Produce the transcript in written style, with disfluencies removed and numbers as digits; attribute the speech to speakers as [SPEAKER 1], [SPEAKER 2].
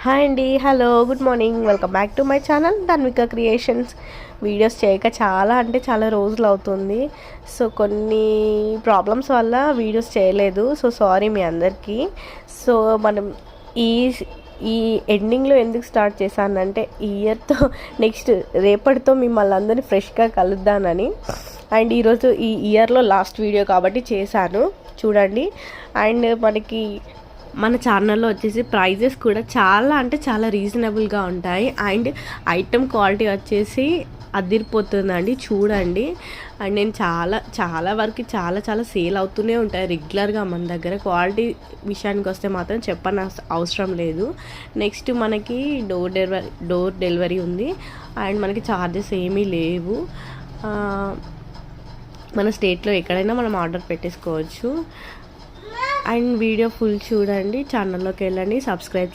[SPEAKER 1] Hi అండి, hello, good morning. Welcome back to my channel Dhanvika creations. Videos చేయక చాలా రోజులు అవుతుంది. సో కొన్ని ప్రాబ్లమ్స్ వల్ల వీడియోస్ చేయలేదు. సో సారీ మీ అందరికీ. సో మనం ఈ ఈ ఎండింగ్లో ఎందుకు స్టార్ట్ చేశానంటే ఈ ఇయర్తో నెక్స్ట్ రేపటితో మిమ్మల్ని అందరినీ ఫ్రెష్గా కలుద్దానని. అండ్ ఈరోజు ఈ ఇయర్లో లాస్ట్ వీడియో కాబట్టి చేశాను, చూడండి. అండ్ మన ఛానల్లో వచ్చేసి ప్రైజెస్ కూడా చాలా రీజనబుల్గా ఉంటాయి. అండ్ ఐటమ్ క్వాలిటీ వచ్చేసి అదిరిపోతుందండి, చూడండి. అండ్ నేను చాలా వరకు చాలా సేల్ అవుతూనే ఉంటాయి రెగ్యులర్గా మన దగ్గర. క్వాలిటీ విషయానికి వస్తే మాత్రం చెప్పని అవసరం లేదు. నెక్స్ట్ మనకి డోర్ డెలివరీ ఉంది. అండ్ మనకి ఛార్జెస్ ఏమీ లేవు. మన స్టేట్లో ఎక్కడైనా మనం ఆర్డర్ పెట్టేసుకోవచ్చు. అండ్ వీడియో ఫుల్ చూడండి, ఛానల్లోకి వెళ్ళండి, సబ్స్క్రైబ్